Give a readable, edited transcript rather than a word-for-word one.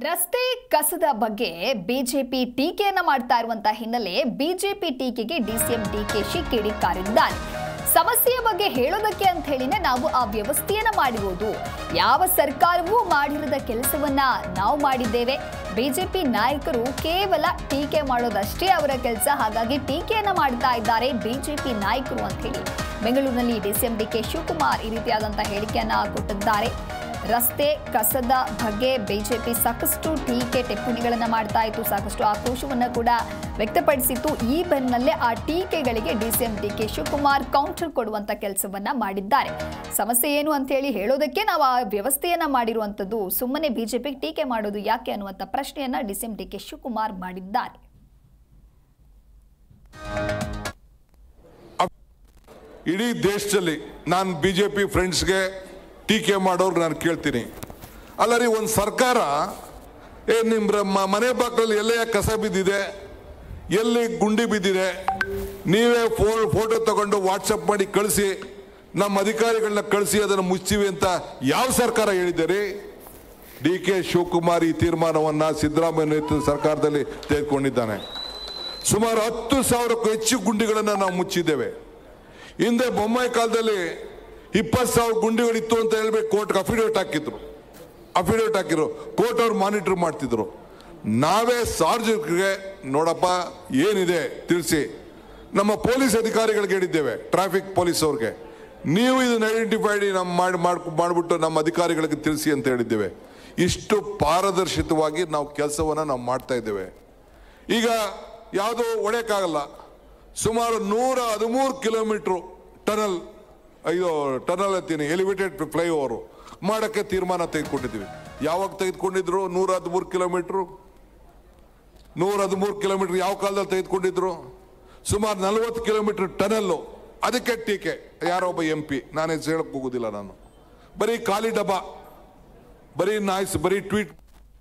ರಸ್ತೆ ಕಸದ ಬಗ್ಗೆ ಬಿಜೆಪಿ ಟೀಕೆಯನ್ನ ಮಾಡ್ತಾ ಇರುವಂತ ಹಿನ್ನೆಲೆ ಬಿಜೆಪಿ ಟೀಕೆಗೆ ಡಿಸಿಎಂ ಡಿಕೆಶಿ ಕಿಡಿಕಾರಿದ್ದಾರೆ. ಸಮಸ್ಯೆಯ ಬಗ್ಗೆ ಹೇಳೋದಕ್ಕೆ ಅಂತ ಹೇಳಿನೇ ನಾವು ಆ ವ್ಯವಸ್ಥೆಯನ್ನ ಮಾಡಿರೋದು. ಯಾವ ಸರ್ಕಾರವೂ ಮಾಡಿರದ ಕೆಲಸವನ್ನ ನಾವು ಮಾಡಿದ್ದೇವೆ. ಬಿಜೆಪಿ ನಾಯಕರು ಕೇವಲ ಟೀಕೆ ಮಾಡೋದಷ್ಟೇ ಅವರ ಕೆಲಸ. ಹಾಗಾಗಿ ಟೀಕೆಯನ್ನ ಮಾಡ್ತಾ ಇದ್ದಾರೆ ಬಿಜೆಪಿ ನಾಯಕರು ಅಂತ ಹೇಳಿ ಬೆಂಗಳೂರಿನಲ್ಲಿ ಡಿಸಿಎಂ ಡಿಕೆ ಶಿವಕುಮಾರ್ ಈ ರೀತಿಯಾದಂತ ಹೇಳಿಕೆಯನ್ನ ಕೊಟ್ಟಿದ್ದಾರೆ. ರಸ್ತೆ ಕಸದ ಬಗ್ಗೆ ಬಿಜೆಪಿ ಸಾಕಷ್ಟು ಟೀಕೆ ಟಿಪ್ಪಣಿಗಳನ್ನು ಮಾಡ್ತಾ ಇತ್ತು, ಸಾಕಷ್ಟು ಆಕ್ರೋಶವನ್ನು ಕೂಡ ವ್ಯಕ್ತಪಡಿಸಿತ್ತು. ಈ ಬೆನ್ನಲ್ಲೇ ಆ ಟೀಕೆಗಳಿಗೆ ಡಿಸಿಎಂ ಡಿಕೆ ಶಿವಕುಮಾರ್ ಕೌಂಟರ್ ಕೊಡುವಂತ ಕೆಲಸವನ್ನ ಮಾಡಿದ್ದಾರೆ. ಸಮಸ್ಯೆ ಏನು ಅಂತ ಹೇಳಿ ಹೇಳೋದಕ್ಕೆ ನಾವು ಆ ವ್ಯವಸ್ಥೆಯನ್ನ ಮಾಡಿರುವಂತದ್ದು, ಸುಮ್ಮನೆ ಬಿಜೆಪಿ ಟೀಕೆ ಮಾಡೋದು ಯಾಕೆ ಅನ್ನುವಂತ ಪ್ರಶ್ನೆಯನ್ನ ಡಿಸಿಎಂ ಡಿಕೆ ಶಿವಕುಮಾರ್ ಮಾಡಿದ್ದಾರೆ. ಇಡೀ ದೇಶದಲ್ಲಿ ನಾನು ಬಿಜೆಪಿ ಫ್ರೆಂಡ್ಸ್ಗೆ ಟೀಕೆ ಮಾಡೋರು ನಾನು ಕೇಳ್ತೀನಿ, ಅಲ್ಲ ರೀ, ಒಂದು ಸರ್ಕಾರ ನಿಮ್ಮ ಮನೆ ಬಾಗಿಲಲ್ಲಿ ಎಲ್ಲೇ ಕಸ ಬಿದ್ದಿದೆ, ಎಲ್ಲಿ ಗುಂಡಿ ಬಿದ್ದಿದೆ, ನೀವೇ ಫೋಟೋ ತಗೊಂಡು ವಾಟ್ಸಪ್ ಮಾಡಿ ಕಳಿಸಿ, ನಮ್ಮ ಅಧಿಕಾರಿಗಳನ್ನ ಕಳಿಸಿ ಅದನ್ನು ಮುಚ್ಚಿವಿ ಅಂತ ಯಾವ ಸರ್ಕಾರ ಹೇಳಿದೆ ರೀ? ಡಿ ಕೆ ಶಿವಕುಮಾರ್ ಈ ತೀರ್ಮಾನವನ್ನು ಸಿದ್ದರಾಮಯ್ಯ ನೇತೃತ್ವದ ಸರ್ಕಾರದಲ್ಲಿ ತೆಗೆದುಕೊಂಡಿದ್ದಾನೆ. ಸುಮಾರು 10,000ಕ್ಕೂ ಹೆಚ್ಚು ಗುಂಡಿಗಳನ್ನು ನಾವು ಮುಚ್ಚಿದ್ದೇವೆ. ಹಿಂದೆ ಬೊಮ್ಮಾಯಿ ಕಾಲದಲ್ಲಿ 20,000 ಗುಂಡಿಗಳಿತ್ತು ಅಂತ ಹೇಳ್ಬೇಕು, ಕೋರ್ಟ್ಗೆ ಅಫಿಡೇವಿಟ್ ಹಾಕಿದ್ರು, ಕೋರ್ಟ್ ಅವ್ರು ಮಾನಿಟರ್ ಮಾಡ್ತಿದ್ರು. ನಾವೇ ಸಾರ್ವಜನಿಕರಿಗೆ ನೋಡಪ್ಪ ಏನಿದೆ ತಿಳಿಸಿ, ನಮ್ಮ ಪೊಲೀಸ್ ಅಧಿಕಾರಿಗಳಿಗೆ ಹೇಳಿದ್ದೇವೆ, ಟ್ರಾಫಿಕ್ ಪೊಲೀಸ್ ಅವ್ರಿಗೆ, ನೀವು ಇದನ್ನ ಐಡೆಂಟಿಫೈಡ್ ಮಾಡಿಬಿಟ್ಟು ನಮ್ಮ ಅಧಿಕಾರಿಗಳಿಗೆ ತಿಳಿಸಿ ಅಂತ ಹೇಳಿದ್ದೇವೆ. ಇಷ್ಟು ಪಾರದರ್ಶಕವಾಗಿ ನಾವು ಕೆಲಸವನ್ನು ನಾವು ಮಾಡ್ತಾ ಇದ್ದೇವೆ. ಈಗ ಯಾವುದೋ ಒಡೆಯಕ್ಕಾಗಲ್ಲ, ಸುಮಾರು 113 ಕಿಲೋಮೀಟ್ರು ಟನಲ್ ಅಂತೀನಿ, ಎಲಿವೇಟೆಡ್ ಫ್ಲೈಓವರು ಮಾಡೋಕ್ಕೆ ತೀರ್ಮಾನ ತೆಗೆದುಕೊಂಡಿದ್ದೀವಿ. ಯಾವಾಗ ತೆಗೆದುಕೊಂಡಿದ್ರು? 113 ಕಿಲೋಮೀಟ್ರು ಯಾವ ಕಾಲದಲ್ಲಿ ತೆಗೆದುಕೊಂಡಿದ್ರು? ಸುಮಾರು 40 ಕಿಲೋಮೀಟರ್ ಟನಲ್ಲು. ಅದಕ್ಕೆ ಟೀಕೆ ಯಾರೋ ಒಬ್ಬ MP, ನಾನು ಹೇಳಕ್ಕೆ ಹೋಗೋದಿಲ್ಲ, ನಾನು ಬರೀ ಖಾಲಿ ಡಬ್ಬ, ಬರೀ ನಾಯ್ಸ್, ಬರೀ ಟ್ವೀಟ್